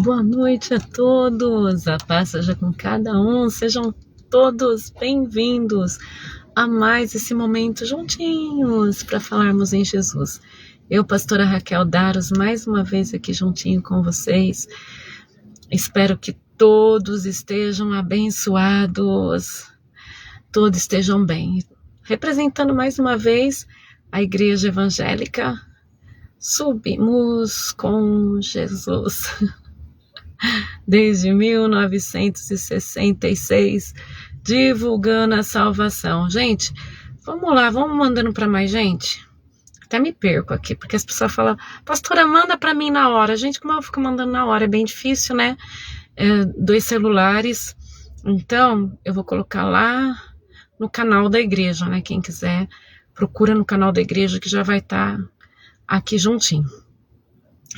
Boa noite a todos, a paz seja com cada um, sejam todos bem-vindos a mais esse momento juntinhos para falarmos em Jesus. Eu, pastora Raquel Daros, mais uma vez aqui juntinho com vocês. Espero que todos estejam abençoados, todos estejam bem. Representando mais uma vez a Igreja Evangélica, subimos com Jesus. Desde 1966, divulgando a salvação. Gente, vamos lá, vamos mandando para mais gente. Até me perco aqui, porque as pessoas falam, pastora, manda para mim na hora. Gente, como eu fico mandando na hora? É bem difícil, né? 2 celulares. Então, eu vou colocar lá no canal da igreja, né? Quem quiser, procura no canal da igreja que já vai estar aqui juntinho.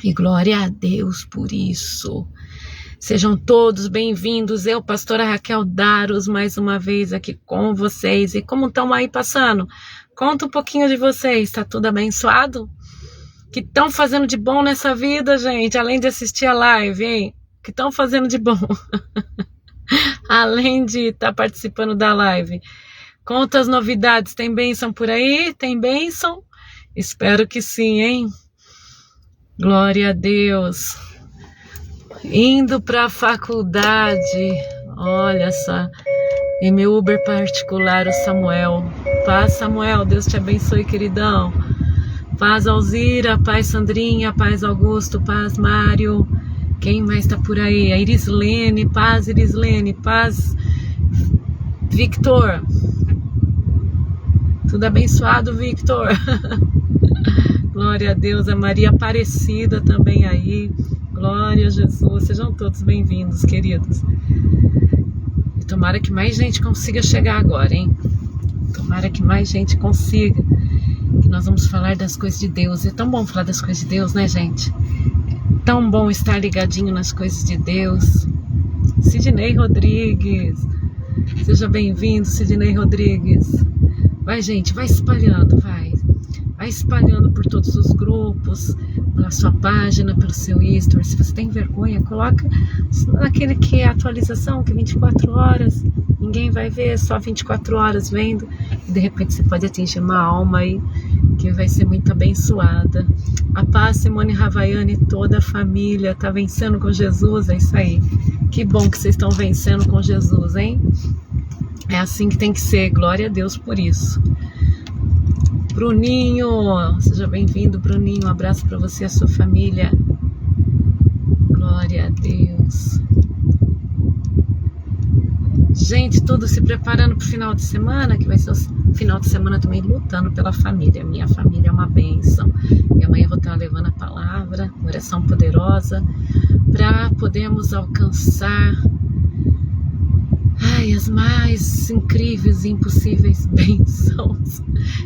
E glória a Deus por isso. Sejam todos bem-vindos. Eu, pastora Raquel Daros, mais uma vez aqui com vocês. E como estão aí passando? Conta um pouquinho de vocês. Tá tudo abençoado? Que estão fazendo de bom nessa vida, gente? Além de assistir a live, hein? Que estão fazendo de bom? Além de estar participando da live. Conta as novidades. Tem bênção por aí? Tem bênção? Espero que sim, hein? Glória a Deus. Indo para a faculdade, olha só, em meu Uber particular, o Samuel. Paz, Samuel, Deus te abençoe, queridão. Paz, Alzira, paz, Sandrinha, paz, Augusto, paz, Mário. Quem mais está por aí? A Irislene, paz, Victor. Tudo abençoado, Victor. Glória a Deus, a Maria Aparecida também aí. Glória a Jesus, sejam todos bem-vindos, queridos. E tomara que mais gente consiga chegar agora, hein? Tomara que mais gente consiga. Que nós vamos falar das coisas de Deus. É tão bom falar das coisas de Deus, né, gente? É tão bom estar ligadinho nas coisas de Deus. Sidney Rodrigues. Seja bem-vindo, Sidney Rodrigues. Vai, gente, vai espalhando, vai. Vai espalhando por todos os grupos, pela sua página, pelo seu history. Se você tem vergonha, coloca naquele que é atualização, que é 24 horas, ninguém vai ver, só 24 horas vendo, e de repente você pode atingir uma alma aí, que vai ser muito abençoada. A paz, Simone Ravaiani e toda a família, tá vencendo com Jesus, é isso aí. Que bom que vocês estão vencendo com Jesus, hein? É assim que tem que ser, glória a Deus por isso. Bruninho, seja bem-vindo, Bruninho, um abraço para você e a sua família. Glória a Deus. Gente, tudo se preparando para o final de semana, que vai ser o final de semana também lutando pela família. Minha família é uma bênção. E amanhã eu vou estar levando a palavra, oração poderosa, para podermos alcançar as mais incríveis e impossíveis bênçãos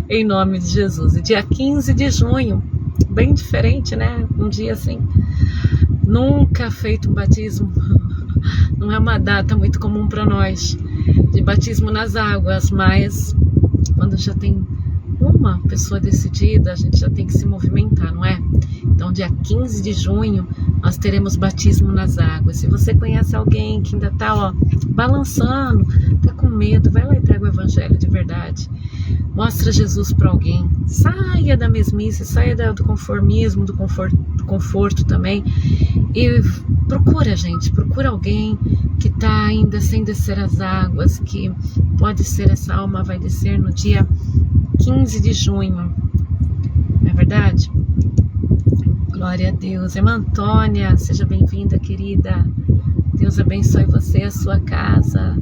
em nome de Jesus. E dia 15 de junho, bem diferente, né? Um dia assim, nunca feito um batismo, não é uma data muito comum para nós, de batismo nas águas, mas quando já tem uma pessoa decidida, a gente já tem que se movimentar, não é? Então, dia 15 de junho, nós teremos batismo nas águas. Se você conhece alguém que ainda está balançando, está com medo, vai lá e prega o evangelho de verdade. Mostra Jesus para alguém. Saia da mesmice, saia do conformismo, do conforto também. E procura, gente, procura alguém que está ainda sem descer as águas, que pode ser essa alma vai descer no dia 15 de junho. Não é verdade? Glória a Deus. Irmã Antônia, seja bem-vinda, querida. Deus abençoe você e a sua casa.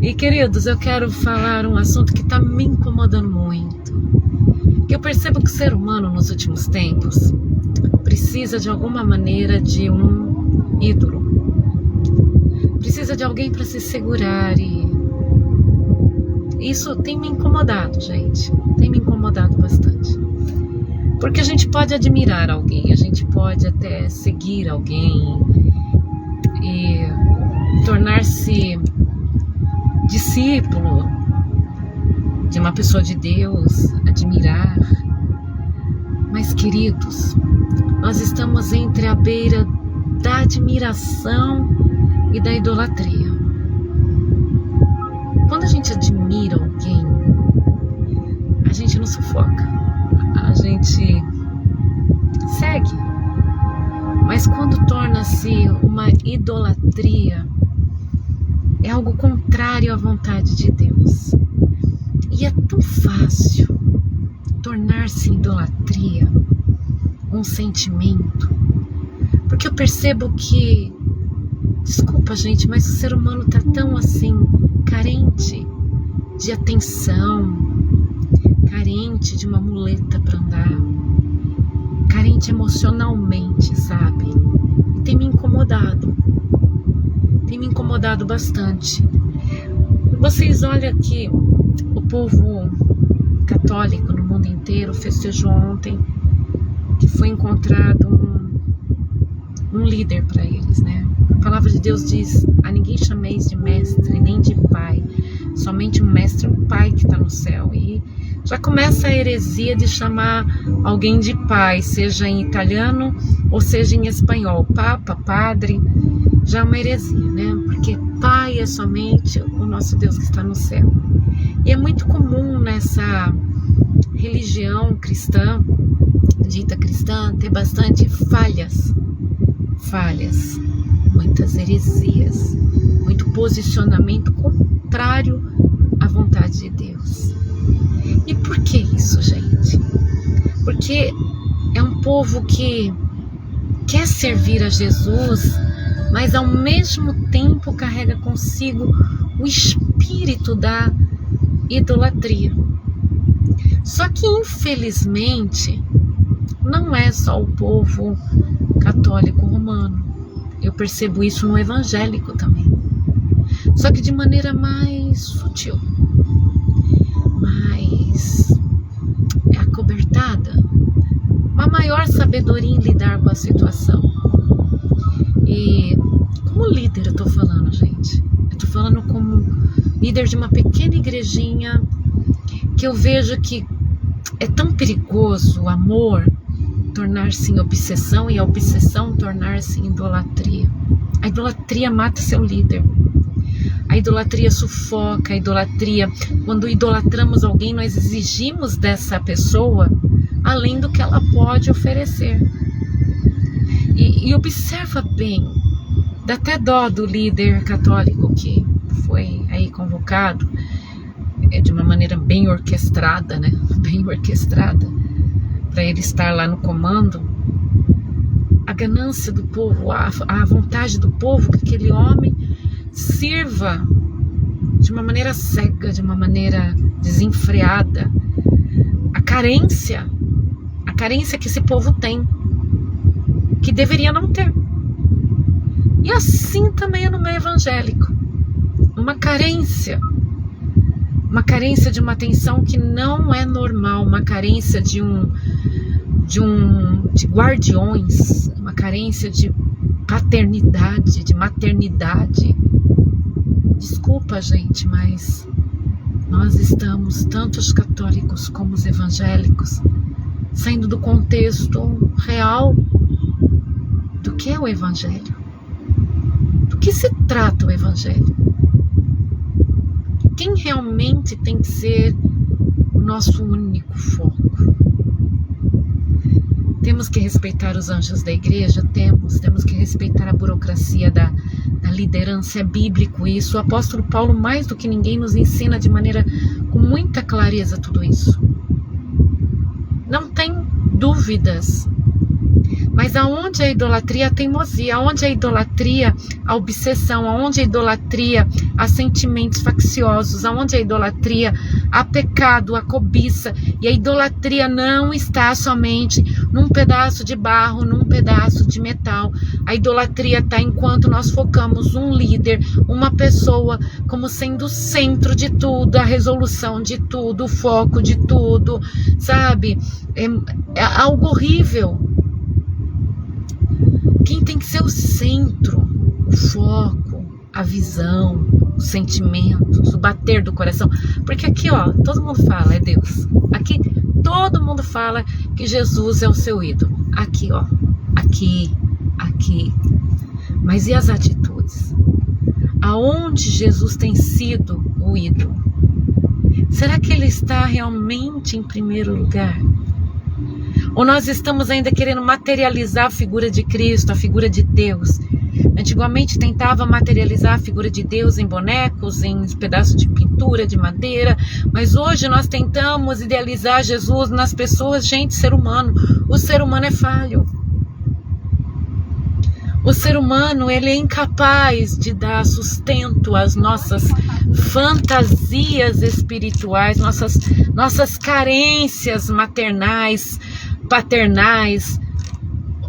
E, queridos, eu quero falar um assunto que está me incomodando muito. Que eu percebo que o ser humano, nos últimos tempos, precisa de alguma maneira de um ídolo. Precisa de alguém para se segurar e isso tem me incomodado, gente. Tem me incomodado bastante. Porque a gente pode admirar alguém, a gente pode até seguir alguém e tornar-se discípulo de uma pessoa de Deus, admirar. Mas, queridos, nós estamos entre a beira da admiração e da idolatria. Quando a gente admira alguém, a gente não sufoca, a gente segue. Mas quando torna-se uma idolatria, é algo contrário à vontade de Deus. E é tão fácil tornar-se idolatria um sentimento, porque eu percebo que, desculpa, gente, mas o ser humano está tão assim, carente de atenção, carente de uma muleta para andar, carente emocionalmente, sabe? E tem me incomodado bastante. Vocês olham que o povo católico no mundo inteiro festejou ontem que foi encontrado um líder para eles, né? A palavra de Deus diz: a ninguém chameis de mestre nem de pai, somente um mestre e um pai que está no céu. E já começa a heresia de chamar alguém de pai, seja em italiano ou seja em espanhol, papa, padre, já é uma heresia, né? Porque pai é somente o nosso Deus que está no céu. E é muito comum nessa religião cristã, dita cristã, ter bastante falhas, muitas heresias, muito posicionamento contrário à vontade de Deus. E por que isso, gente? Porque é um povo que quer servir a Jesus, mas ao mesmo tempo carrega consigo o espírito da idolatria. Só que, infelizmente, não é só o povo católico romano. Eu percebo isso no evangélico também. Só que de maneira mais sutil, mais acobertada, uma maior sabedoria em lidar com a situação. E como líder eu tô falando, gente. Eu tô falando como líder de uma pequena igrejinha, que eu vejo que é tão perigoso o amor tornar-se em obsessão e a obsessão tornar-se em idolatria. A idolatria mata seu líder. A idolatria sufoca, a idolatria, quando idolatramos alguém, nós exigimos dessa pessoa além do que ela pode oferecer. E observa bem, dá até dó do líder católico que foi aí convocado, de uma maneira bem orquestrada, né? Bem orquestrada, para ele estar lá no comando. A ganância do povo, a vontade do povo que aquele homem sirva de uma maneira cega, de uma maneira desenfreada. A carência que esse povo tem, que deveria não ter. E assim também é no meio evangélico. Uma carência de uma atenção que não é normal, uma carência de guardiões, uma carência de paternidade, de maternidade. Desculpa, gente, mas nós estamos, tanto os católicos como os evangélicos, saindo do contexto real do que é o evangelho. Do que se trata o evangelho? Quem realmente tem que ser o nosso único foco? Temos que respeitar os anjos da igreja? Temos que respeitar a burocracia da liderança, é bíblico isso. O apóstolo Paulo, mais do que ninguém, nos ensina de maneira, com muita clareza, tudo isso. Não tem dúvidas. Mas aonde a idolatria, a teimosia, aonde a idolatria, a obsessão, aonde a idolatria, há sentimentos facciosos, aonde a idolatria, há pecado, a cobiça. E a idolatria não está somente num pedaço de barro, num pedaço de metal. A idolatria está enquanto nós focamos um líder, uma pessoa, como sendo o centro de tudo, a resolução de tudo, o foco de tudo, sabe? É algo horrível. Quem tem que ser o centro, o foco, a visão, os sentimentos, o bater do coração. Porque aqui, ó, todo mundo fala, é Deus. Aqui, todo mundo fala que Jesus é o seu ídolo. Aqui, ó, aqui. Mas e as atitudes? Aonde Jesus tem sido o ídolo? Será que ele está realmente em primeiro lugar? Ou nós estamos ainda querendo materializar a figura de Cristo, a figura de Deus? Antigamente tentava materializar a figura de Deus em bonecos, em pedaços de pintura, de madeira, mas hoje nós tentamos idealizar Jesus nas pessoas, gente, ser humano. O ser humano é falho. O ser humano, ele é incapaz de dar sustento às nossas fantasias espirituais, nossas carências maternais, paternais.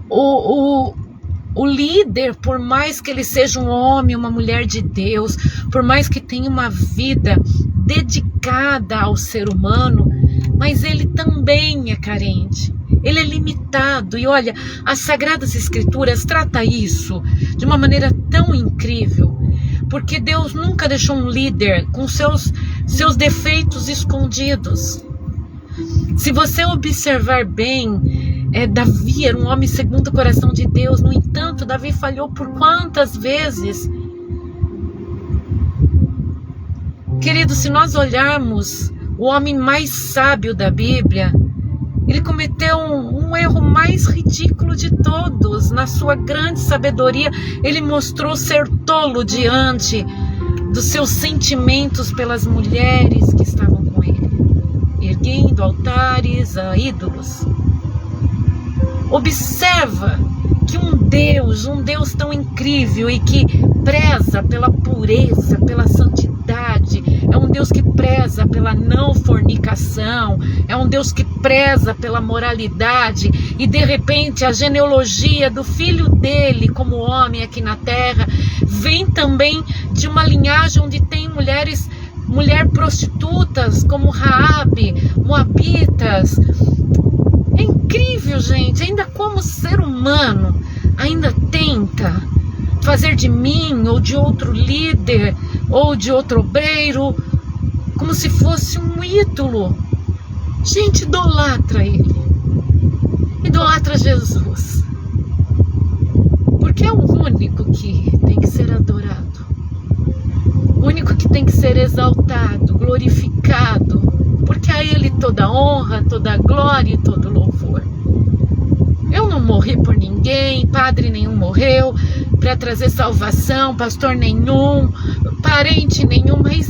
O líder, por mais que ele seja um homem, uma mulher de Deus, por mais que tenha uma vida dedicada ao ser humano, mas ele também é carente, ele é limitado. E olha, as Sagradas Escrituras trata isso de uma maneira tão incrível, porque Deus nunca deixou um líder com seus defeitos escondidos. Se você observar bem, Davi era um homem segundo o coração de Deus. No entanto, Davi falhou por quantas vezes? Querido, se nós olharmos o homem mais sábio da Bíblia, ele cometeu um erro mais ridículo de todos. Na sua grande sabedoria, ele mostrou ser tolo diante dos seus sentimentos pelas mulheres que estavam com ele, erguendo altares a ídolos. Observa que um Deus tão incrível e que preza pela pureza, pela santidade, é um Deus que preza pela não fornicação, é um Deus que preza pela moralidade, e de repente a genealogia do filho dele como homem aqui na terra vem também de uma linhagem onde tem mulheres prostitutas como Raabe, moabitas. É incrível, gente, ainda como ser humano ainda tenta fazer de mim ou de outro líder ou de outro obreiro como se fosse um ídolo. Gente, idolatra ele, idolatra Jesus, porque é o único que tem que ser adorado, o único que tem que ser exaltado, glorificado, porque a ele toda honra, toda glória e todo louvor. Eu não morri por ninguém, padre nenhum morreu para trazer salvação, pastor nenhum, parente nenhum, mas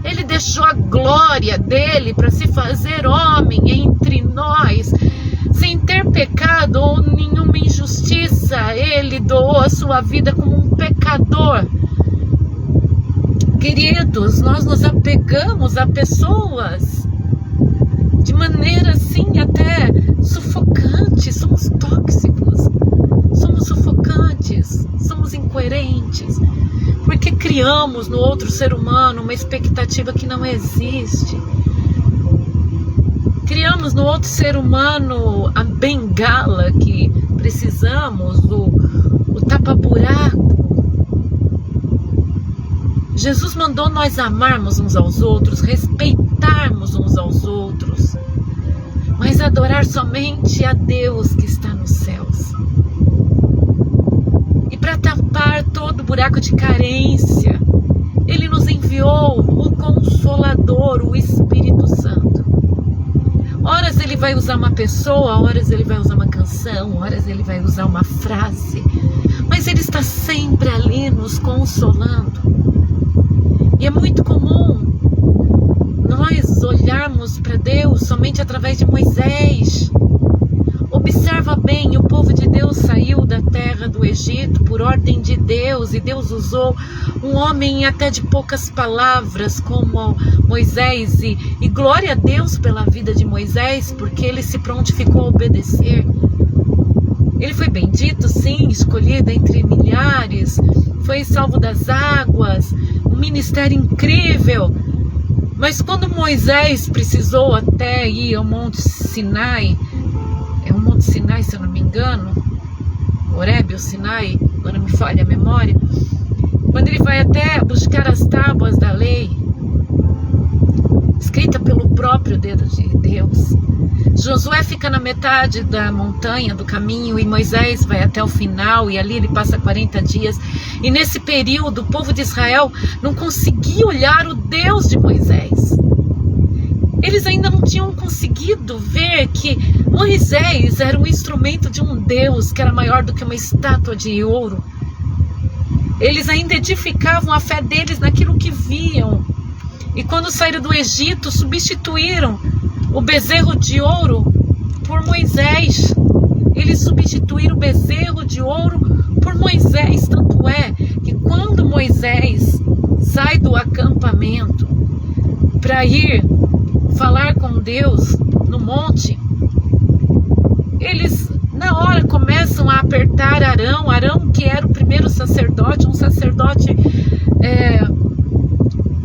ele deixou a glória dele para se fazer homem entre nós, sem ter pecado ou nenhuma injustiça. Ele doou a sua vida como um pecador. Queridos, nós nos apegamos a pessoas de maneira assim até sufocante, somos criamos no outro ser humano uma expectativa que não existe. Criamos no outro ser humano a bengala que precisamos, o tapa-buraco. Jesus mandou nós amarmos uns aos outros, respeitarmos uns aos outros, mas adorar somente a Deus que está nos céus. E para tapar todo buraco de carência, Ele nos enviou o Consolador, o Espírito Santo. Horas Ele vai usar uma pessoa, horas Ele vai usar uma canção, horas Ele vai usar uma frase, mas Ele está sempre ali nos consolando. E é muito comum nós olharmos para Deus somente através de Moisés. Observa bem, o povo de Deus saiu da terra do Egito por ordem de Deus, e Deus usou um homem até de poucas palavras como Moisés, e glória a Deus pela vida de Moisés, porque ele se prontificou a obedecer. Ele foi bendito, sim, escolhido entre milhares, foi salvo das águas, um ministério incrível. Mas quando Moisés precisou até ir ao Monte Sinai, é o Monte Sinai, se eu não me engano, Horebe ou Sinai, agora me falha a memória, quando ele vai até buscar as tábuas da lei, escrita pelo próprio dedo de Deus, Josué fica na metade da montanha, do caminho, e Moisés vai até o final, e ali ele passa 40 dias, e nesse período o povo de Israel não conseguia olhar o Deus de Moisés. Eles ainda não tinham conseguido ver que Moisés era um instrumento de um Deus que era maior do que uma estátua de ouro. Eles ainda edificavam a fé deles naquilo que viam. E quando saíram do Egito, substituíram o bezerro de ouro por Moisés. Eles substituíram o bezerro de ouro por Moisés. Tanto é que quando Moisés sai do acampamento para ir falar com Deus no monte, eles na hora começam a apertar Arão, que era o primeiro sacerdote, um sacerdote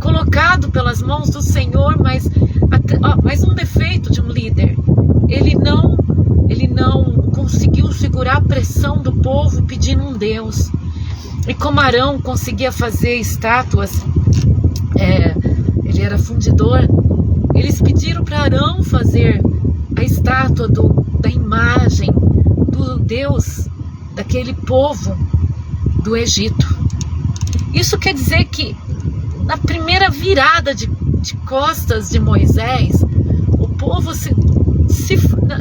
colocado pelas mãos do Senhor, mas um defeito de um líder, ele não conseguiu segurar a pressão do povo pedindo um Deus. E como Arão conseguia fazer estátuas, ele era fundidor, eles pediram para Arão fazer a estátua da imagem do Deus daquele povo do Egito. Isso quer dizer que na primeira virada de costas de Moisés, o povo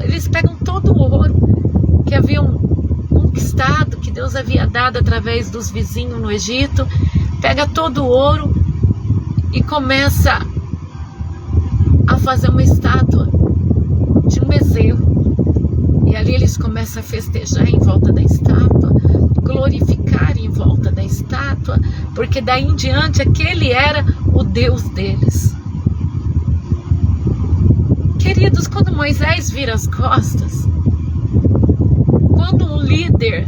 eles pegam todo o ouro que haviam conquistado, que Deus havia dado através dos vizinhos no Egito, pega todo o ouro e começa a fazer uma estátua de um bezerro. E ali eles começam a festejar em volta da estátua, glorificar em volta da estátua, porque daí em diante aquele era o Deus deles. Queridos, quando Moisés vira as costas, quando um líder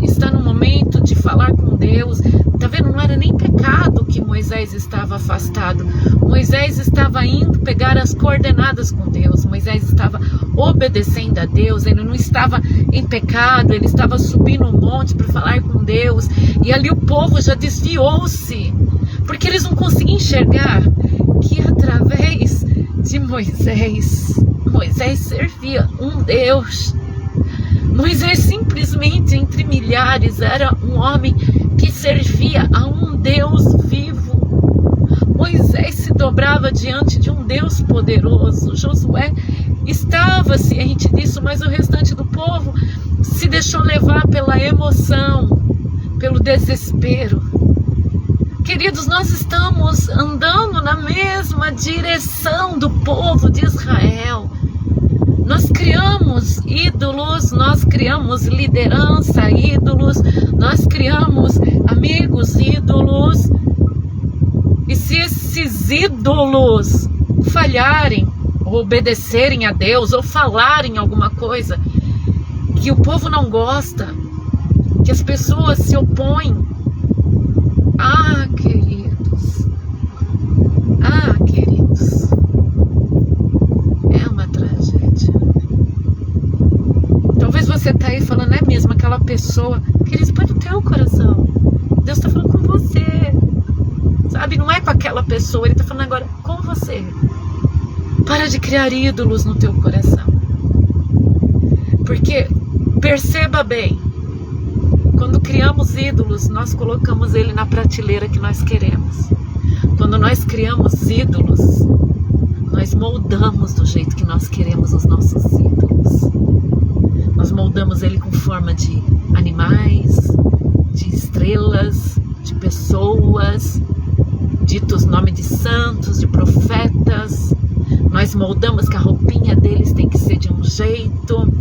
está no momento de falar com Deus, tá vendo? Não era nem pecado que Moisés estava afastado. Moisés estava indo pegar as coordenadas com Deus. Moisés estava obedecendo a Deus. Ele não estava em pecado. Ele estava subindo um monte para falar com Deus. E ali o povo já desviou-se, porque eles não conseguiam enxergar que através de Moisés servia um Deus. Moisés simplesmente, entre milhares, era um homem que servia a um Deus vivo. Moisés se dobrava diante de um Deus poderoso. Josué estava ciente disso, mas o restante do povo se deixou levar pela emoção, pelo desespero. Queridos, nós estamos andando na mesma direção do povo de Israel. Nós criamos ídolos, nós criamos liderança, ídolos, nós criamos amigos, ídolos. E se esses ídolos falharem, ou obedecerem a Deus, ou falarem alguma coisa que o povo não gosta, que as pessoas se opõem, querido, pessoa. Queridos, põe no teu coração. Deus está falando com você. Sabe, não é com aquela pessoa, Ele está falando agora com você. Para de criar ídolos no teu coração. Porque, perceba bem, quando criamos ídolos, nós colocamos ele na prateleira que nós queremos. Quando nós criamos ídolos, nós moldamos do jeito que nós queremos os nossos ídolos. Nós moldamos ele com forma de animais, de estrelas, de pessoas, ditos nome de santos, de profetas. Nós moldamos que a roupinha deles tem que ser de um jeito,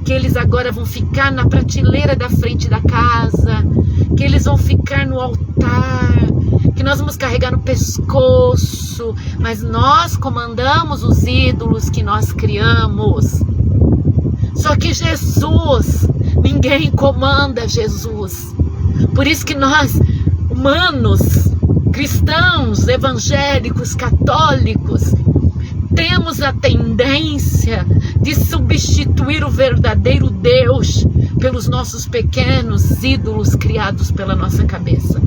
que eles agora vão ficar na prateleira da frente da casa, que eles vão ficar no altar, que nós vamos carregar no pescoço, mas nós comandamos os ídolos que nós criamos. Só que Jesus, ninguém comanda Jesus. Por isso que nós, humanos, cristãos, evangélicos, católicos, temos a tendência de substituir o verdadeiro Deus pelos nossos pequenos ídolos criados pela nossa cabeça.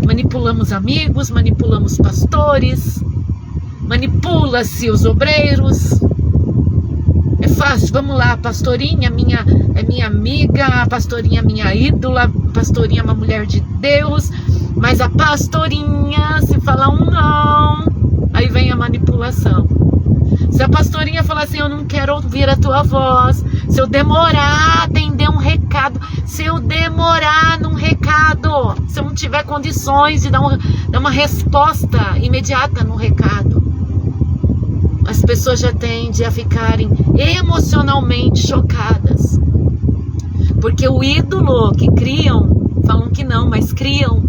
Manipulamos amigos, manipulamos pastores, manipula-se os obreiros. É fácil, vamos lá, a pastorinha é minha amiga, a pastorinha é minha ídola, a pastorinha é uma mulher de Deus, mas a pastorinha, se falar um não, aí vem a manipulação. Se a pastorinha falar assim, eu não quero ouvir a tua voz, se eu demorar a atender um recado, se eu demorar num recado, se eu não tiver condições de dar uma resposta imediata no recado, as pessoas já tendem a ficarem emocionalmente chocadas. Porque o ídolo que criam, falam que não, mas criam,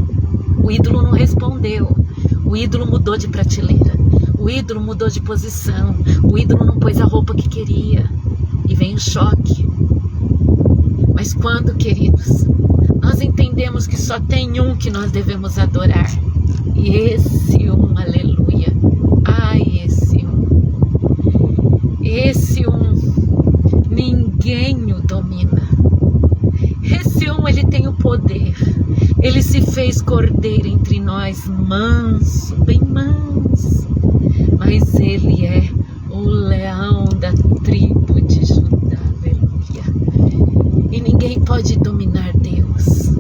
o ídolo não respondeu, o ídolo mudou de prateleira. O ídolo mudou de posição, o ídolo não pôs a roupa que queria, e vem o choque. Mas quando, queridos, nós entendemos que só tem um que nós devemos adorar, e esse um, aleluia, esse um, ninguém o domina. Esse um, ele tem o poder, ele se fez cordeiro entre nós, manso, bem manso. Mas ele é o leão da tribo de Judá, aleluia. E ninguém pode dominar Deus.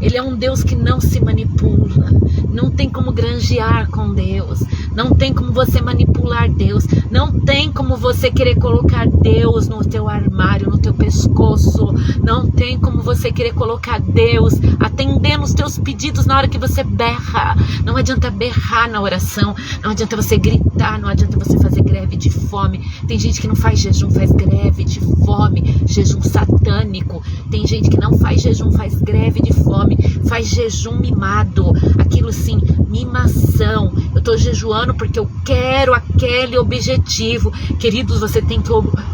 Ele é um Deus que não se manipula. Não tem como granjear com Deus. Não tem como você manipular Deus. Não tem como você querer colocar Deus no teu armário, no teu pescoço. Não tem como você querer colocar Deus atendendo os teus pedidos na hora que você berra. Não adianta berrar na oração. Não adianta você gritar. Não adianta você fazer greve de fome. Tem gente que não faz jejum, faz greve de fome. Jejum satânico. Tem gente que não faz jejum, faz greve de fome. Faz jejum mimado. Aquilo sim, mimação. Eu estou jejuando porque eu quero aquele objetivo. Queridos, você tem que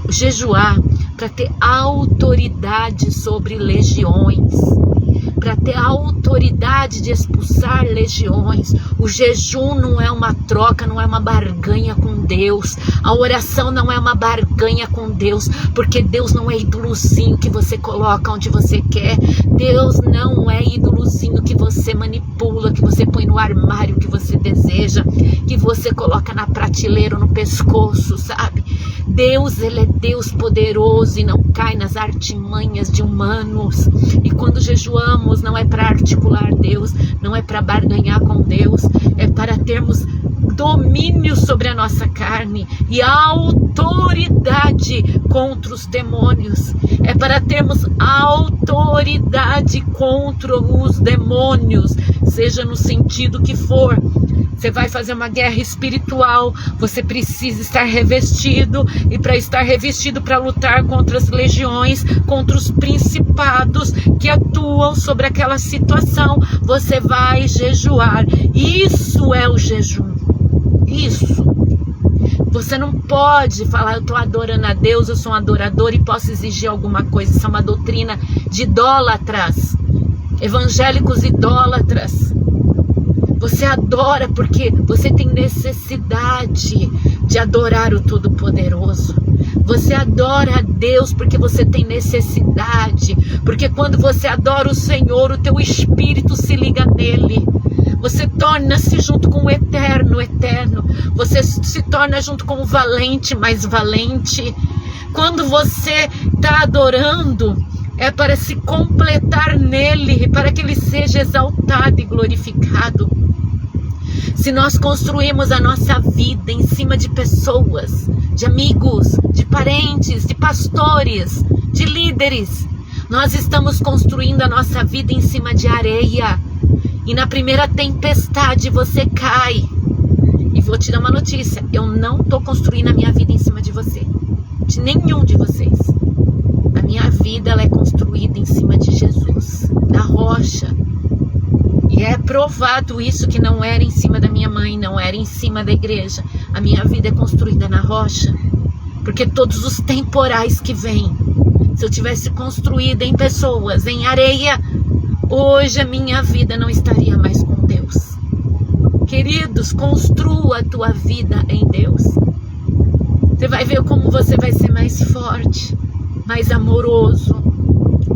jejuar para ter autoridade sobre legiões, para ter a autoridade de expulsar legiões. O jejum não é uma troca, não é uma barganha com Deus. A oração não é uma barganha com Deus, porque Deus não é ídolozinho que você coloca onde você quer. Deus não é ídolozinho que você manipula, que você põe no armário que você deseja, que você coloca na prateleira ou no pescoço, sabe? Deus, ele é Deus poderoso e não cai nas artimanhas de humanos. E quando jejuamos, não é para articular Deus, não é para barganhar com Deus, é para termos domínio sobre a nossa carne e autoridade contra os demônios. É para termos autoridade contra os demônios, seja no sentido que for. Você vai fazer uma guerra espiritual, você precisa estar revestido, e para estar revestido para lutar contra as legiões, contra os principados que atuam sobre aquela situação, você vai jejuar. Isso é o jejum. Isso. Você não pode falar, eu estou adorando a Deus, eu sou um adorador e posso exigir alguma coisa. Isso é uma doutrina de idólatras, evangélicos idólatras. Você adora porque você tem necessidade, de adorar o Todo-Poderoso. Você adora a Deus porque você tem necessidade, porque quando você adora o Senhor, o teu espírito se liga nele. Você torna-se junto com o eterno, você se torna junto com o valente, mais valente. Quando você está adorando, é para se completar nele, para que ele seja exaltado e glorificado. Se nós construímos a nossa vida em cima de pessoas, de amigos, de parentes, de pastores, de líderes, nós estamos construindo a nossa vida em cima de areia. E na primeira tempestade você cai. E vou te dar uma notícia, eu não estou construindo a minha vida em cima de você, de nenhum de vocês. A minha vida ela é construída em cima de Jesus, na rocha. E é provado isso, que não era em cima da minha mãe, não era em cima da igreja. A minha vida é construída na rocha. Porque todos os temporais que vêm, se eu tivesse construída em pessoas, em areia, hoje a minha vida não estaria mais com Deus. Queridos, construa a tua vida em Deus. Você vai ver como você vai ser mais forte, mais amoroso,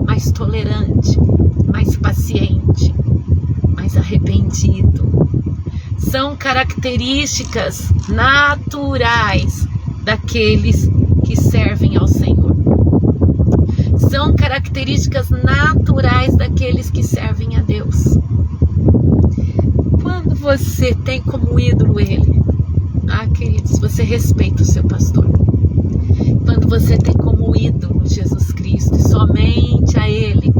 mais tolerante, mais paciente, mais arrependido. São características naturais daqueles que servem ao Senhor. São características naturais daqueles que servem a Deus. Quando você tem como ídolo Ele, queridos, você respeita o seu pastor. Quando você tem como ídolo Jesus Cristo e somente a Ele,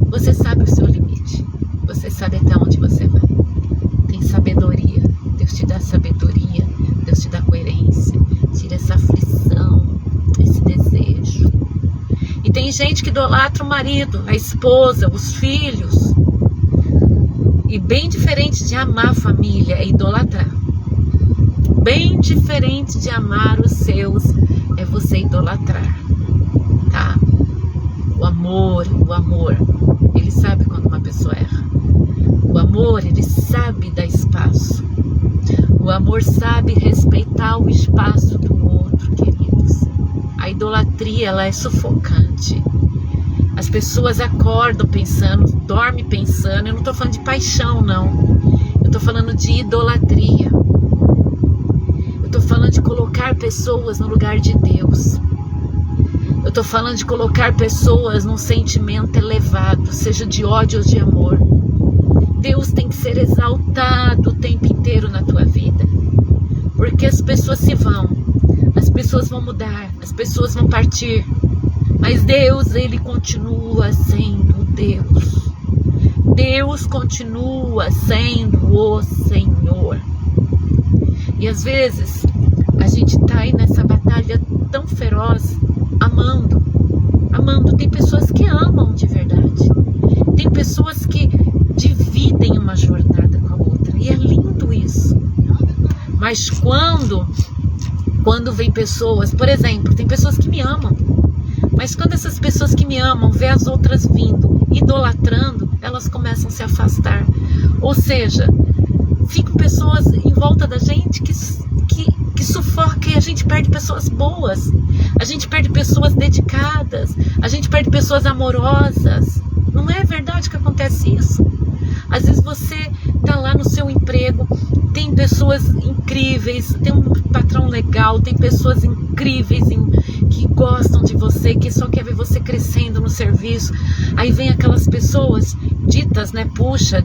você sabe o seu limite. Você sabe até onde você vai. Tem sabedoria. Deus te dá sabedoria. Deus te dá coerência. Tira essa aflição, esse desejo. E tem gente que idolatra o marido, a esposa, os filhos. E bem diferente de amar a família é idolatrar. Bem diferente de amar os seus é você idolatrar, tá? O amor, ele sabe quando uma pessoa erra. O amor, ele sabe dar espaço. O amor sabe respeitar o espaço do outro, queridos. A idolatria, ela é sufocante. As pessoas acordam pensando, dormem pensando. Eu não estou falando de paixão, não. Eu estou falando de idolatria. Eu estou falando de colocar pessoas no lugar de Deus. Eu estou falando de colocar pessoas num sentimento elevado, seja de ódio ou de amor. Deus tem que ser exaltado o tempo inteiro na tua vida. Porque as pessoas se vão, as pessoas vão mudar, as pessoas vão partir. Mas Deus, Ele continua sendo Deus. Deus continua sendo o Senhor. E às vezes, a gente está aí nessa batalha tão feroz, amando. Tem pessoas que amam de verdade. Tem pessoas que dividem uma jornada com a outra. E é lindo isso. Mas quando vem pessoas, por exemplo, tem pessoas que me amam. Mas quando essas pessoas que me amam vê as outras vindo, idolatrando, elas começam a se afastar. Ou seja, ficam pessoas em volta da gente que sufoca, e a gente perde pessoas boas, a gente perde pessoas dedicadas, a gente perde pessoas amorosas. Não é verdade que acontece isso? Às vezes você está lá no seu emprego, tem pessoas incríveis, tem um patrão legal, tem pessoas incríveis que gostam de você, que só quer ver você crescendo no serviço. Aí vem aquelas pessoas ditas,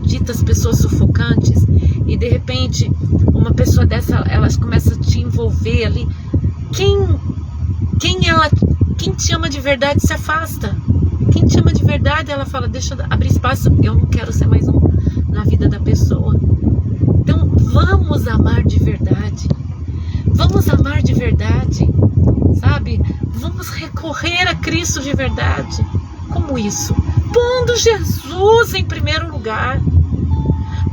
ditas pessoas sufocantes, e de repente uma pessoa dessa, elas começam a te envolver ali. Quem te ama de verdade se afasta. Quem te ama de verdade, ela fala, deixa eu abrir espaço, eu não quero ser mais um na vida da pessoa. Então vamos amar de verdade. Vamos amar de verdade, sabe? Vamos recorrer a Cristo de verdade. Como isso? Pondo Jesus em primeiro lugar.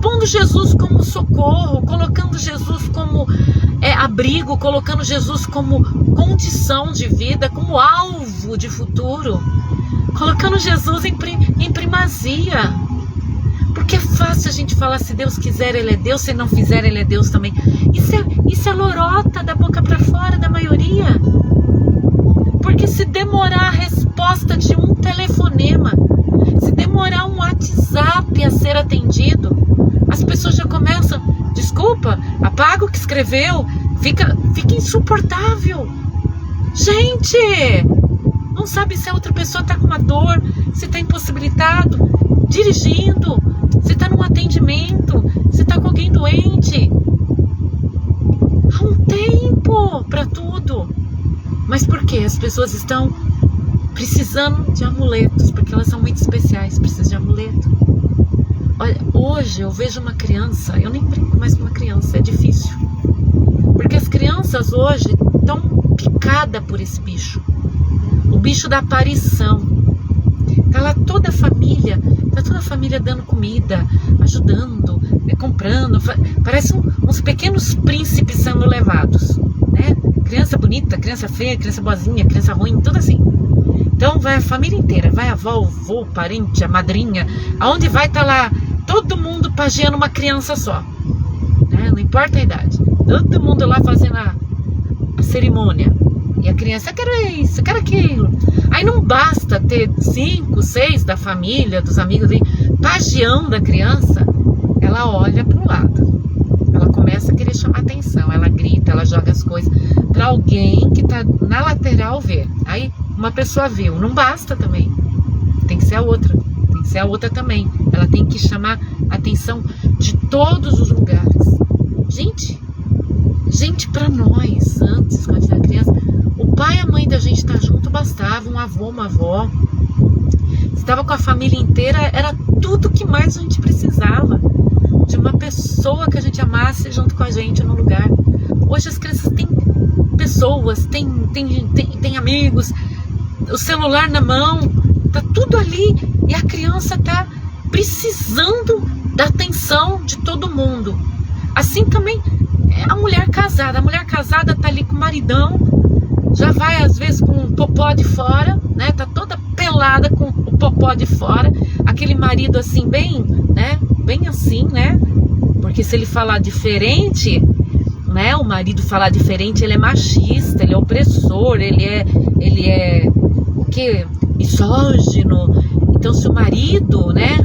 Pondo Jesus como socorro, colocando Jesus como abrigo, colocando Jesus como condição de vida, como alvo de futuro. Colocando Jesus em primazia. Porque é fácil a gente falar, se Deus quiser Ele é Deus, se não fizer Ele é Deus também. Isso é lorota da boca para fora da maioria. Porque se demorar a resposta de um telefonema, se demorar um WhatsApp a ser atendido, as pessoas já começam, desculpa, apaga o que escreveu, fica insuportável. Gente, não sabe se a outra pessoa está com uma dor, se está impossibilitado, dirigindo, se está num atendimento, se está com alguém doente. Há um tempo para tudo. Mas por quê? As pessoas estão precisando de amuletos, porque elas são muito especiais, precisam de amuleto. Olha, hoje eu vejo uma criança, eu nem brinco mais com uma criança, é difícil. Porque as crianças hoje estão picadas por esse bicho. O bicho da aparição. Tá lá toda a família dando comida, ajudando, comprando. Parece uns pequenos príncipes sendo levados, né? Criança bonita, criança feia, criança boazinha, criança ruim, tudo assim. Então vai a família inteira, vai a avó, o vô, o parente, a madrinha, aonde vai tá lá todo mundo pageando uma criança só, né? Não importa a idade, todo mundo lá fazendo a cerimônia. E a criança, eu quero isso, eu quero aquilo. Aí não basta ter 5, 6 da família, dos amigos ali, pageando a criança. Ela olha para o lado. Ela começa a querer chamar atenção. Ela grita, ela joga as coisas para alguém que está na lateral ver. Aí uma pessoa viu. Não basta também. Tem que ser a outra. Tem que ser a outra também. Ela tem que chamar a atenção de todos os lugares. Gente, para nós, antes, quando era criança, o pai e a mãe da gente estar junto bastava, um avô, uma avó. Estava com a família inteira, era tudo que mais a gente precisava. De uma pessoa que a gente amasse junto com a gente no lugar. Hoje as crianças têm pessoas, têm amigos, o celular na mão, tá tudo ali e a criança tá precisando da atenção de todo mundo. Assim também a mulher casada tá ali com o maridão, já vai às vezes com o popó de fora, né? Tá toda pelada com o popó de fora, aquele marido assim bem, né? Bem assim, né? Porque se ele falar diferente, né? O marido falar diferente, ele é machista, ele é opressor, ele é o quê? Misógino. Então se o marido, né?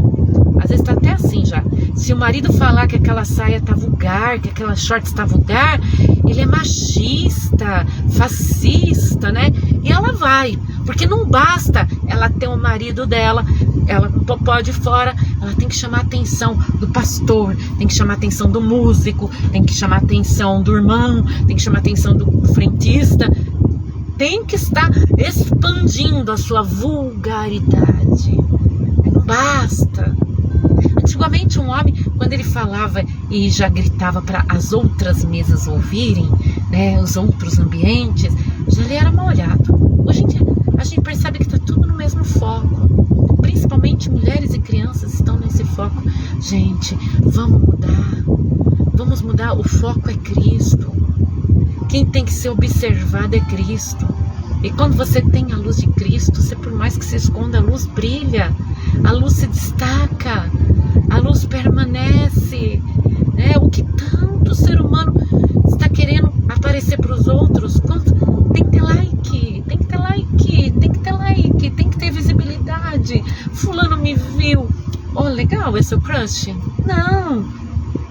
Às vezes tá até assim já. Se o marido falar que aquela saia tá vulgar, que aquela shorts tá vulgar, ele é machista, fascista, né? E ela vai, porque não basta ela ter o marido dela, ela com o popó de fora, ela tem que chamar a atenção do pastor, tem que chamar a atenção do músico, tem que chamar a atenção do irmão, tem que chamar a atenção do frentista, tem que estar expandindo a sua vulgaridade. Não basta. Antigamente um homem, quando ele falava e já gritava para as outras mesas ouvirem, né, os outros ambientes, já ele era mal olhado. Hoje em dia a gente percebe que está tudo no mesmo foco. Principalmente mulheres e crianças estão nesse foco. Gente, vamos mudar, o foco é Cristo. Quem tem que ser observado é Cristo. E quando você tem a luz de Cristo, você, por mais que se esconda, a luz brilha, a luz se destaca, a luz permanece, né? O que tanto o ser humano está querendo aparecer para os outros, tem que ter like, tem que ter like, tem que ter like, tem que ter visibilidade. Fulano me viu, oh legal, é seu crush? Não,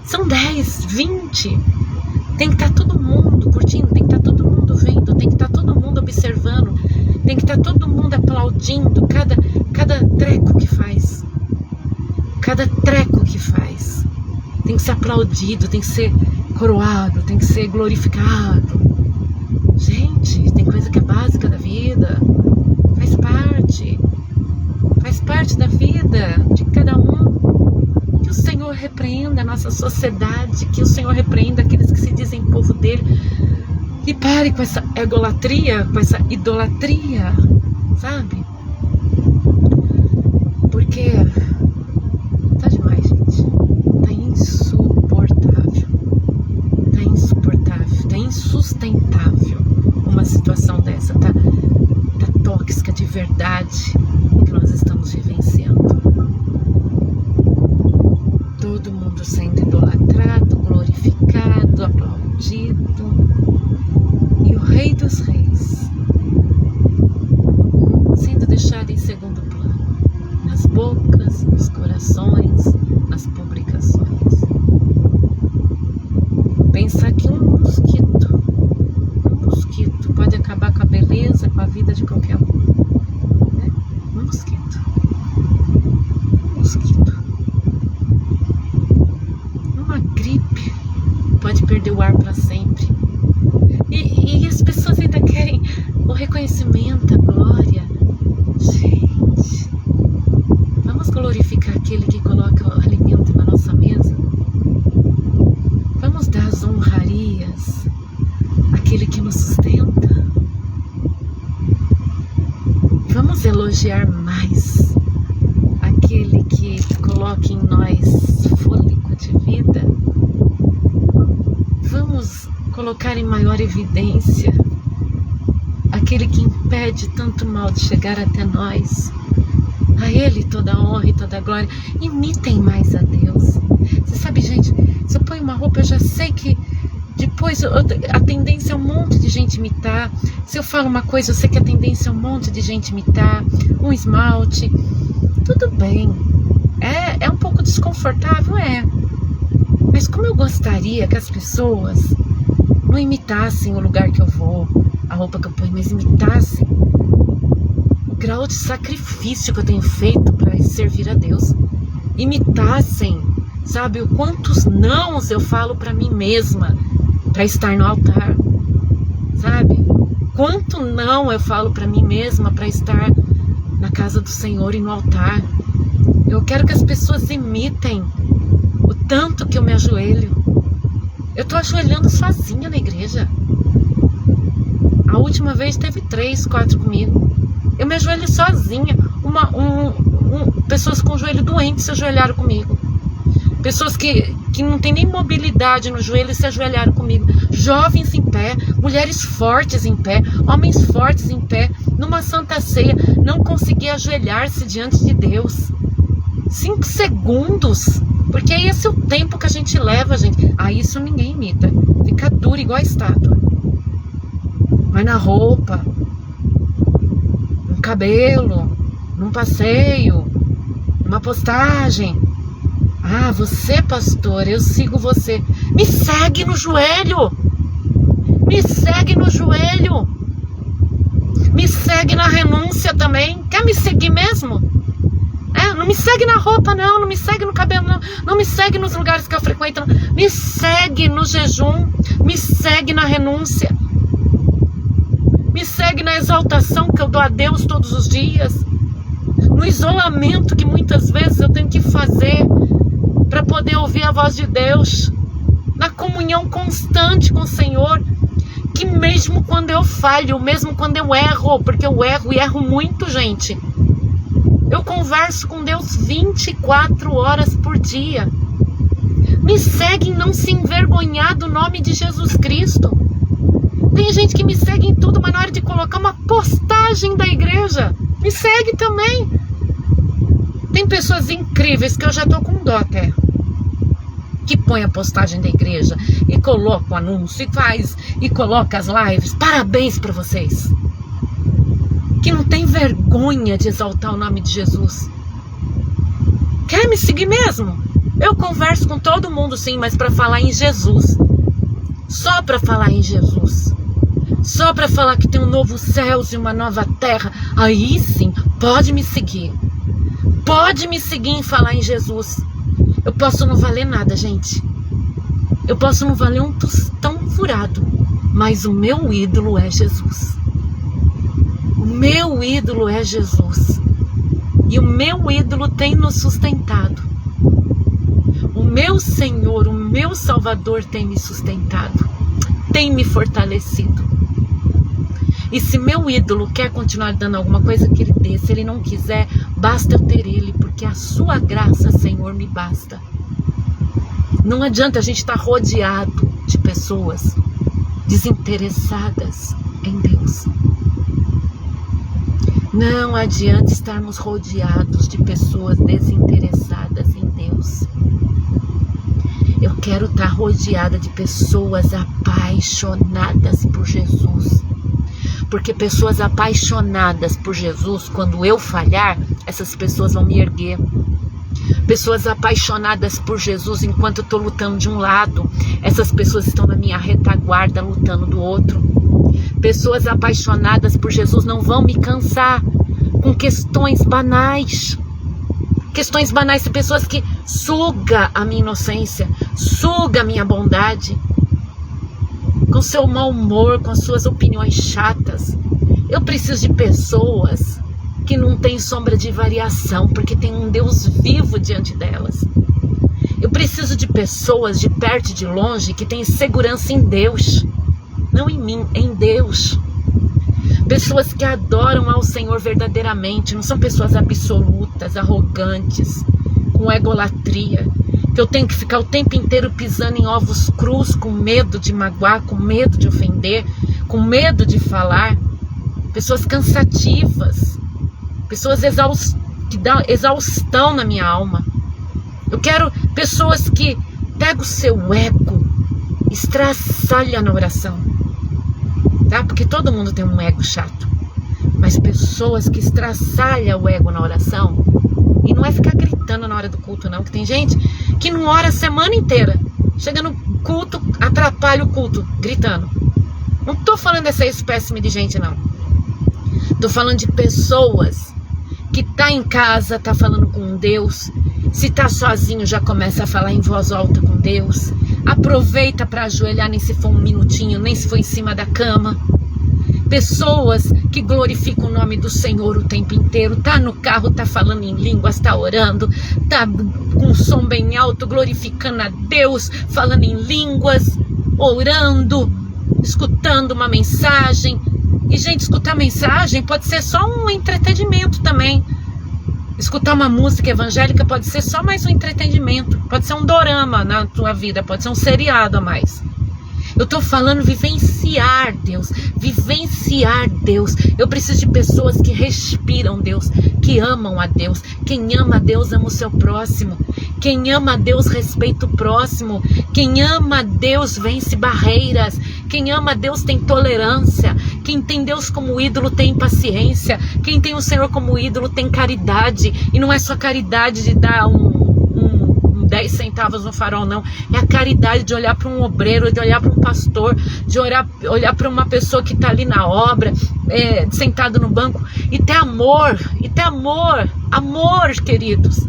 são 10, 20, tem que estar todo mundo curtindo, tem que estar todo mundo vendo, tem que estar todo mundo observando, tem que estar todo mundo aplaudindo cada treco que faz. Cada treco que faz tem que ser aplaudido, tem que ser coroado, tem que ser glorificado. Gente, tem coisa que é básica da vida, faz parte da vida de cada um. Que o Senhor repreenda a nossa sociedade, que o Senhor repreenda aqueles que se dizem povo dele, e pare com essa egolatria, com essa idolatria, sabe? Porque tá demais, gente. Tá insuportável, tá insustentável uma situação dessa, tá tóxica de verdade que nós estamos vivenciando. orações, nas publicações. Pensar que um mosquito pode acabar com a beleza, com a vida de qualquer um, né? Um mosquito. Uma gripe pode perder o ar para sempre. E as pessoas ainda querem o reconhecimento, a glória. Gente, vamos glorificar aquele que coloca o alimento na nossa mesa. Vamos dar as honrarias àquele que nos sustenta. Vamos elogiar mais aquele que coloca em nós fôlego de vida. Vamos colocar em maior evidência aquele que impede tanto mal de chegar até nós. A Ele toda a honra e toda a glória. Imitem mais a Deus. Você sabe, gente, se eu ponho uma roupa, eu já sei que depois a tendência é um monte de gente imitar. Se eu falo uma coisa, eu sei que a tendência é um monte de gente imitar. Um esmalte, tudo bem. É um pouco desconfortável, mas como eu gostaria que as pessoas não imitassem o lugar que eu vou, a roupa que eu ponho, mas imitassem o grau de sacrifício que eu tenho feito para servir a Deus. Imitassem, sabe, o quantos nãos eu falo para mim mesma para estar no altar, sabe? Quanto não eu falo para mim mesma para estar na casa do Senhor e no altar. Eu quero que as pessoas imitem o tanto que eu me ajoelho. Eu tô ajoelhando sozinha na igreja. A última vez teve 3, 4 comigo. Eu me ajoelho sozinha. Pessoas com o joelho doente se ajoelharam comigo. Pessoas que não tem nem mobilidade no joelho se ajoelharam comigo. Jovens em pé, mulheres fortes em pé, homens fortes em pé, numa santa ceia, não conseguia ajoelhar-se diante de Deus. 5 segundos, porque é esse o tempo que a gente leva, gente. Isso ninguém imita. Fica duro igual a estátua. Mas na roupa, no cabelo, num passeio, numa postagem. Você, pastor, eu sigo você. Me segue no joelho. Me segue no joelho. Me segue na renúncia também. Quer me seguir mesmo? Não me segue na roupa, não me segue no cabelo, não me segue nos lugares que eu frequento, não. Me segue no jejum, me segue na renúncia, me segue na exaltação que eu dou a Deus todos os dias, no isolamento que muitas vezes eu tenho que fazer para poder ouvir a voz de Deus, na comunhão constante com o Senhor, que mesmo quando eu falho, mesmo quando eu erro, porque eu erro e erro muito, gente, eu converso com Deus 24 horas por dia. Me segue em não se envergonhar do nome de Jesus Cristo. Tem gente que me segue em tudo, mas na hora de colocar uma postagem da igreja, me segue também. Tem pessoas incríveis que eu já tô com dó até, que põe a postagem da igreja e coloca o anúncio e coloca as lives. Parabéns para vocês, que não tem vergonha de exaltar o nome de Jesus. Quer me seguir mesmo? Eu converso com todo mundo sim, mas para falar em Jesus. Só para falar em Jesus. Só para falar que tem um novo céu e uma nova terra. Aí sim, pode me seguir. Pode me seguir em falar em Jesus. Eu posso não valer nada, gente. Eu posso não valer um tostão furado, mas o meu ídolo é Jesus. O meu ídolo é Jesus. E o meu ídolo tem nos sustentado. O meu Senhor, o meu Salvador tem me sustentado. Tem me fortalecido. E se meu ídolo quer continuar dando alguma coisa, que ele dê. Se ele não quiser, basta eu ter ele, porque a sua graça, Senhor, me basta. Não adianta a gente estar rodeado de pessoas desinteressadas em Deus. Não adianta estarmos rodeados de pessoas desinteressadas em Deus. Eu quero estar rodeada de pessoas apaixonadas por Jesus. Porque pessoas apaixonadas por Jesus, quando eu falhar, essas pessoas vão me erguer. Pessoas apaixonadas por Jesus enquanto eu estou lutando de um lado, essas pessoas estão na minha retaguarda lutando do outro. Pessoas apaixonadas por Jesus não vão me cansar com questões banais. Questões banais, são pessoas que sugam a minha inocência, sugam a minha bondade, com seu mau humor, com suas opiniões chatas. Eu preciso de pessoas que não têm sombra de variação, porque tem um Deus vivo diante delas. Eu preciso de pessoas de perto e de longe que têm segurança em Deus, não em mim, em Deus. Pessoas que adoram ao Senhor verdadeiramente, não são pessoas absolutas, arrogantes, com egolatria, que eu tenho que ficar o tempo inteiro pisando em ovos crus, com medo de magoar, com medo de ofender, com medo de falar. Pessoas cansativas, pessoas que dão exaustão na minha alma. Eu quero pessoas que pegam o seu ego, estraçalha na oração, tá? Porque todo mundo tem um ego chato, mas pessoas que estraçalham o ego na oração, e não é ficar gritando na hora do culto não, que tem gente que não ora a semana inteira, chega no culto, atrapalha o culto, gritando. Não tô falando dessa espécime de gente não, tô falando de pessoas que tá em casa, tá falando com Deus, se tá sozinho já começa a falar em voz alta com Deus, aproveita para ajoelhar, nem se for um minutinho, nem se for em cima da cama. Pessoas que glorificam o nome do Senhor o tempo inteiro, tá no carro, tá falando em línguas, tá orando, tá com um som bem alto, glorificando a Deus, falando em línguas, orando, escutando uma mensagem. E, gente, escutar mensagem pode ser só um entretenimento também. Escutar uma música evangélica pode ser só mais um entretenimento. Pode ser um dorama na tua vida, pode ser um seriado a mais. Eu estou falando vivenciar Deus, vivenciar Deus. Eu preciso de pessoas que respiram Deus, que amam a Deus. Quem ama a Deus ama o seu próximo. Quem ama a Deus respeita o próximo. Quem ama a Deus vence barreiras. Quem ama a Deus tem tolerância. Quem tem Deus como ídolo tem paciência. Quem tem o Senhor como ídolo tem caridade. E não é só caridade de dar 10 centavos no farol, não. É a caridade de olhar para um obreiro, de olhar para um pastor, de olhar para uma pessoa que está ali na obra, sentado no banco, e ter amor, amor, queridos.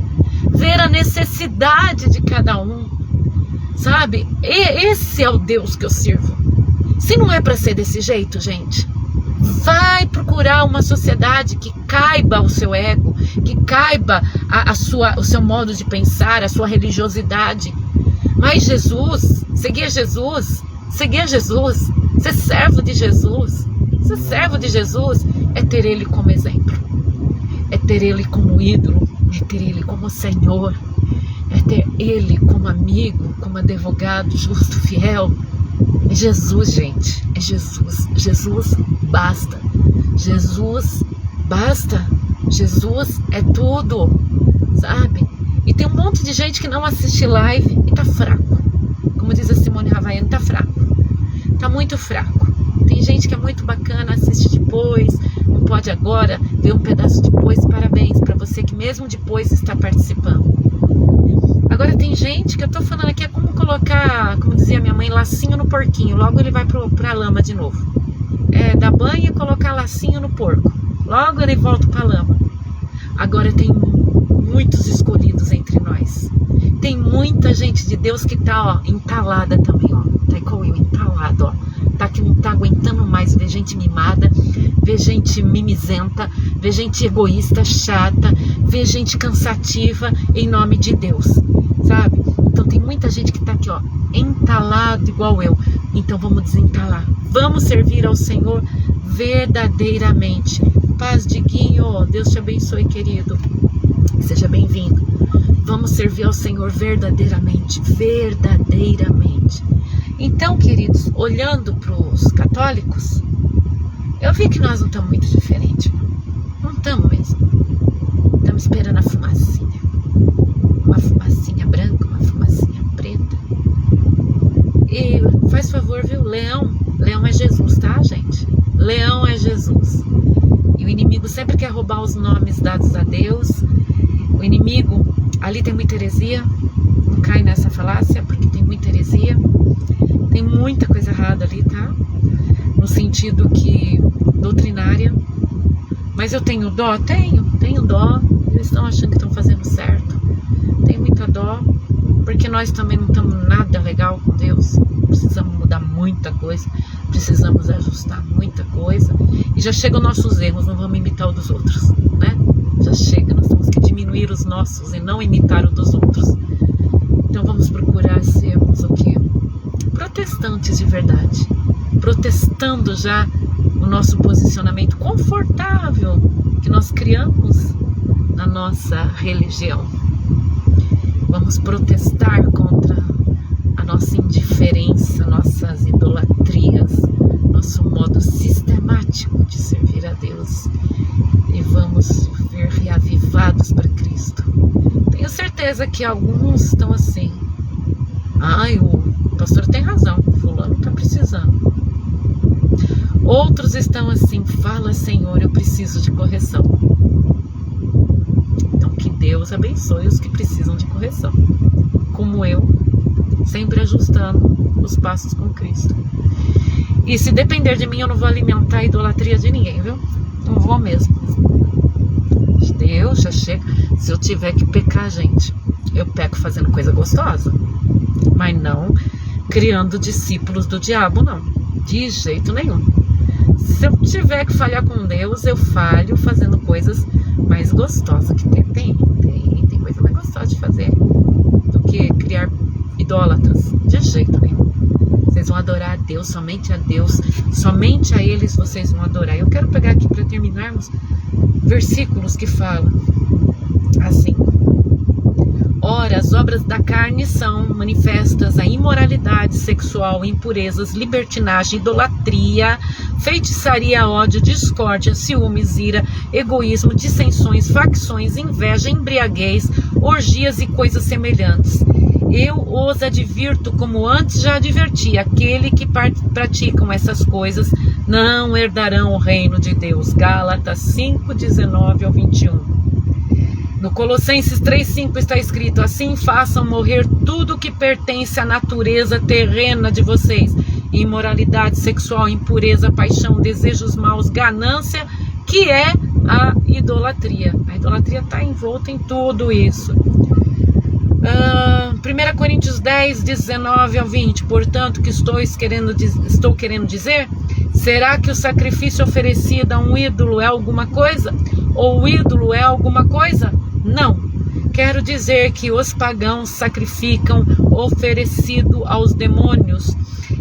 Ver a necessidade de cada um, sabe? Esse é o Deus que eu sirvo. Se não é para ser desse jeito, gente, vai procurar uma sociedade que caiba o seu ego, que caiba o seu modo de pensar, a sua religiosidade. Mas Jesus, seguir Jesus, ser servo de Jesus, ser servo de Jesus é ter Ele como exemplo, é ter Ele como ídolo, é ter Ele como Senhor, é ter Ele como amigo, como advogado justo, fiel. É Jesus, gente, é Jesus. Jesus basta. Jesus basta. Jesus é tudo, sabe? E tem um monte de gente que não assiste live e tá fraco. Como diz a Simone Havaiano, tá fraco. Tá muito fraco. Tem gente que é muito bacana, assiste depois, não pode agora, ver um pedaço depois. Parabéns para você que mesmo depois está participando. Agora tem gente que eu tô falando aqui, é como colocar, como dizia minha mãe, lacinho no porquinho. Logo ele vai pra lama de novo. Dar banho e colocar lacinho no porco. Logo ele volta pra lama. Agora tem muitos escolhidos entre nós. Tem muita gente de Deus que tá, entalada também, ó. Tá igual eu, entalado, ó. Tá que não tá aguentando mais ver gente mimada, ver gente mimizenta, ver gente egoísta, chata, ver gente cansativa em nome de Deus, sabe? Então tem muita gente que tá aqui, ó, entalado igual eu. Então vamos desentalar, vamos servir ao Senhor verdadeiramente. Paz, Diguinho, Deus te abençoe, querido, seja bem-vindo. Vamos servir ao Senhor verdadeiramente, verdadeiramente. Então, queridos, olhando para os católicos, eu vi que nós não estamos muito diferentes, não estamos mesmo. Estamos esperando a fumacinha, uma fumacinha branca, uma fumacinha preta. E faz favor, viu? Leão é Jesus, tá, gente? Leão é Jesus. E o inimigo sempre quer roubar os nomes dados a Deus. O inimigo, a Ali tem muita heresia, não cai nessa falácia, porque tem muita heresia, tem muita coisa errada ali, tá? No sentido que doutrinária. Mas eu tenho dó? Tenho dó. Eles estão achando que estão fazendo certo. Tenho muita dó, porque nós também não estamos nada legal com Deus. Precisamos mudar muita coisa, precisamos ajustar muita coisa. E já chegam nossos erros, não vamos imitar o dos outros, né? Já chega, nós temos que diminuir os nossos e não imitar o dos outros. Então vamos procurar sermos o quê? Protestantes de verdade. Protestando já o nosso posicionamento confortável que nós criamos na nossa religião. Vamos protestar contra a nossa indiferença, nossas idolatrias, nosso modo sistemático de servir a Deus, e vamos vir reavivados para Cristo. Tenho certeza que alguns estão assim: ai, o pastor tem razão, fulano está precisando. Outros estão assim: fala, Senhor, eu preciso de correção. Então que Deus abençoe os que precisam de correção, como eu, sempre ajustando os passos com Cristo. E se depender de mim, eu não vou alimentar a idolatria de ninguém, viu? Não vou mesmo. Deus já chega. Se eu tiver que pecar, gente, eu peco fazendo coisa gostosa, mas não criando discípulos do diabo, não, de jeito nenhum. Se eu tiver que falhar com Deus, eu falho fazendo coisas mais gostosas, que tem coisa mais gostosa de fazer do que criar idólatras, de jeito nenhum. Vocês vão adorar a Deus, somente a eles vocês vão adorar. Eu quero pegar aqui para terminarmos versículos que falam assim: ora, as obras da carne são manifestas: a imoralidade sexual, impurezas, libertinagem, idolatria, feitiçaria, ódio, discórdia, ciúmes, ira, egoísmo, dissensões, facções, inveja, embriaguez, orgias e coisas semelhantes. Eu os advirto, como antes já adverti: aquele que praticam essas coisas não herdarão o reino de Deus. Gálatas 5:19-21. No Colossenses 3:5 está escrito: assim façam morrer tudo que pertence à natureza terrena de vocês: imoralidade sexual, impureza, paixão, desejos maus, ganância, que é a idolatria. A idolatria está envolta em tudo isso. 1 Coríntios 10:19-20. Portanto, que estou querendo dizer? Será que o sacrifício oferecido a um ídolo é alguma coisa? Ou o ídolo é alguma coisa? Não. Quero dizer que os pagãos sacrificam oferecido aos demônios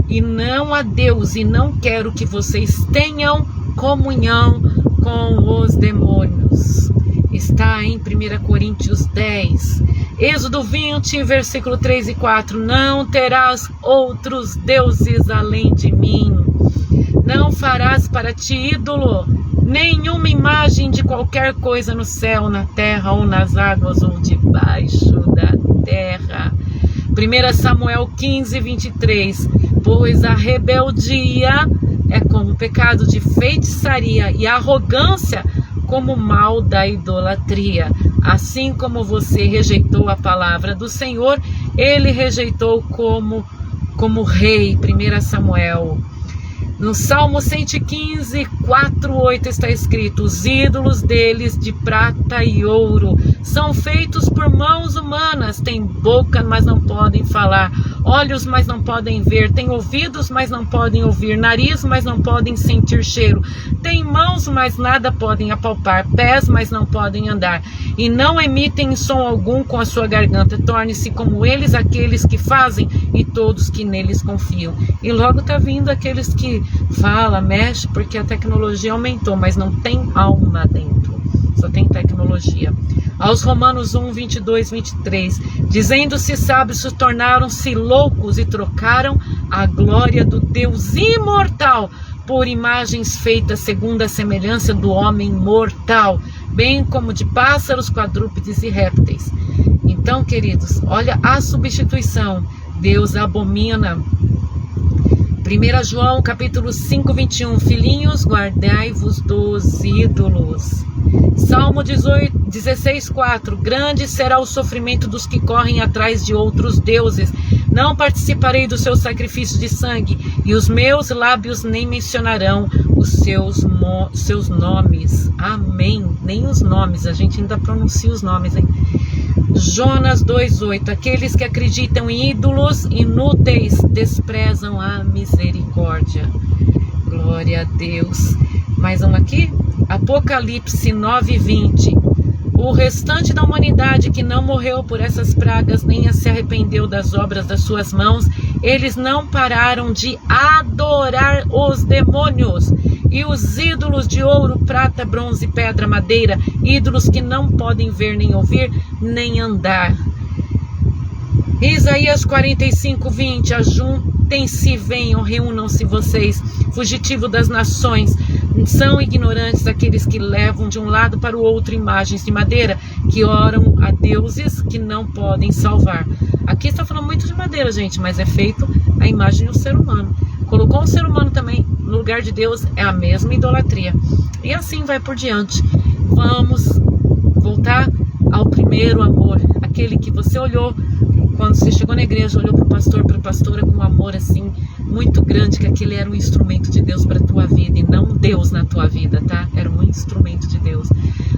e não a Deus, e não quero que vocês tenham comunhão com os demônios. Está em 1 Coríntios 10. Êxodo 20, versículo 3 e 4. Não terás outros deuses além de mim. Não farás para ti ídolo, nenhuma imagem de qualquer coisa no céu, na terra ou nas águas ou debaixo da terra. 1 Samuel 15:23. Pois a rebeldia é como o pecado de feitiçaria e a arrogância como o mal da idolatria. Assim como você rejeitou a palavra do Senhor, ele rejeitou como rei. 1 Samuel. No Salmo 115, 4:8 está escrito: os ídolos deles de prata e ouro são feitos por mãos humanas, têm boca, mas não podem falar, olhos, mas não podem ver, têm ouvidos, mas não podem ouvir, nariz, mas não podem sentir cheiro, têm mãos, mas nada podem apalpar, pés, mas não podem andar, e não emitem som algum com a sua garganta. Torne-se como eles aqueles que fazem e todos que neles confiam. E logo está vindo aqueles que fala, mexe, porque a tecnologia aumentou, mas não tem alma dentro, só tem tecnologia. Aos Romanos 1:22-23, dizendo-se sábios, se tornaram-se loucos e trocaram a glória do Deus imortal por imagens feitas segundo a semelhança do homem mortal, bem como de pássaros, quadrúpedes e répteis. Então, queridos, olha a substituição. Deus abomina. 1 João capítulo 5:21. Filhinhos, guardai-vos dos ídolos. Salmo 16:4. Grande será o sofrimento dos que correm atrás de outros deuses. Não participarei do seu sacrifício de sangue, e os meus lábios nem mencionarão os seus nomes. Amém. Nem os nomes, a gente ainda pronuncia os nomes, hein? Jonas 2:8. Aqueles que acreditam em ídolos inúteis desprezam a misericórdia. Glória a Deus. Mais um aqui? Apocalipse 9:20. O restante da humanidade que não morreu por essas pragas, nem se arrependeu das obras das suas mãos, eles não pararam de adorar os demônios e os ídolos de ouro, prata, bronze, pedra, madeira, ídolos que não podem ver, nem ouvir, nem andar. Isaías 45:20. Ajuntem-se, venham, reúnam-se vocês, fugitivo das nações. São ignorantes aqueles que levam de um lado para o outro imagens de madeira, que oram a deuses que não podem salvar. Aqui está falando muito de madeira, gente, mas é feito a imagem do ser humano. Colocou o ser humano também no lugar de Deus, é a mesma idolatria. E assim vai por diante. Vamos voltar ao primeiro amor, aquele que você olhou quando você chegou na igreja, olhou para o pastor, para a pastora com um amor assim muito grande, que aquele era um instrumento de Deus para a tua vida e não Deus na tua vida, tá? Era um instrumento de Deus.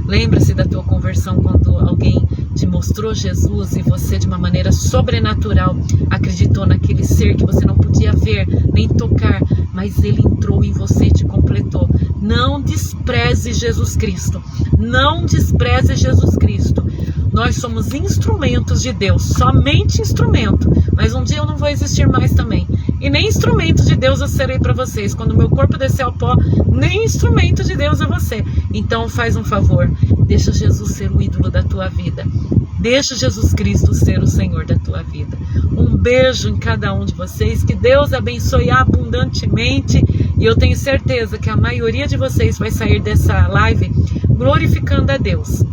Lembra-se da tua conversão quando alguém te mostrou Jesus e você de uma maneira sobrenatural acreditou naquele ser que você não podia ver nem tocar, mas ele entrou em você e te completou. Não despreze Jesus Cristo. Não despreze Jesus Cristo. Nós somos instrumentos de Deus, somente instrumento, mas um dia eu não vou existir mais também, e nem instrumento de Deus eu serei para vocês. Quando meu corpo descer ao pó, nem instrumento de Deus é você. Então faz um favor, deixa Jesus ser o ídolo da tua vida, deixa Jesus Cristo ser o Senhor da tua vida. Um beijo em cada um de vocês, que Deus abençoe abundantemente, e eu tenho certeza que a maioria de vocês vai sair dessa live glorificando a Deus.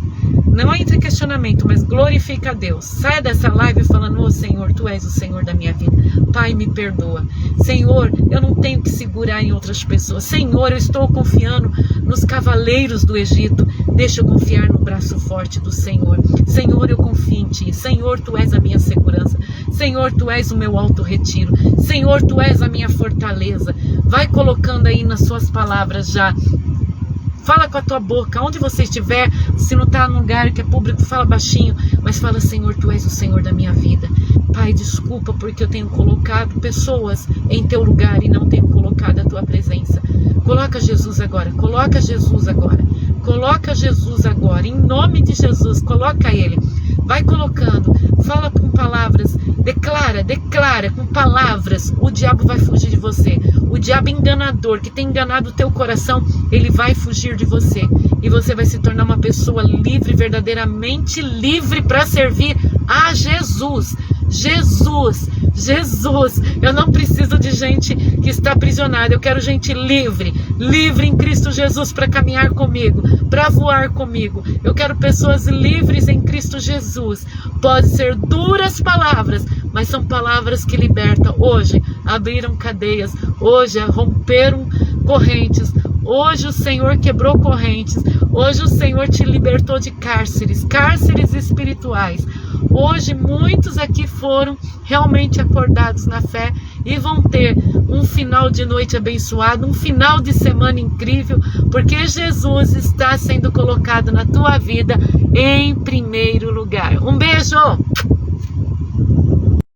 Não entre em questionamento, mas glorifica a Deus. Saia dessa live falando: ô Senhor, Tu és o Senhor da minha vida. Pai, me perdoa. Senhor, eu não tenho que segurar em outras pessoas. Senhor, eu estou confiando nos cavaleiros do Egito. Deixa eu confiar no braço forte do Senhor. Senhor, eu confio em Ti. Senhor, Tu és a minha segurança. Senhor, Tu és o meu alto retiro. Senhor, Tu és a minha fortaleza. Vai colocando aí nas suas palavras já. Fala com a tua boca, onde você estiver. Se não está num lugar que é público, fala baixinho, mas fala: Senhor, Tu és o Senhor da minha vida. Pai, desculpa porque eu tenho colocado pessoas em Teu lugar e não tenho colocado a Tua presença. Coloca Jesus agora, coloca Jesus agora, coloca Jesus agora, em nome de Jesus, coloca Ele. Vai colocando, fala com palavras, declara com palavras. O diabo vai fugir de você. O diabo enganador que tem enganado o teu coração, ele vai fugir de você. E você vai se tornar uma pessoa livre, verdadeiramente livre para servir a Jesus. Jesus, eu não preciso de gente que está aprisionada, eu quero gente livre em Cristo Jesus para caminhar comigo, para voar comigo. Eu quero pessoas livres em Cristo Jesus. Pode ser duras palavras, mas são palavras que libertam. Hoje abriram cadeias, hoje romperam correntes, hoje o Senhor quebrou correntes, hoje o Senhor te libertou de cárceres espirituais. Hoje muitos aqui foram realmente acordados na fé e vão ter um final de noite abençoado, um final de semana incrível, porque Jesus está sendo colocado na tua vida em primeiro lugar. Um beijo!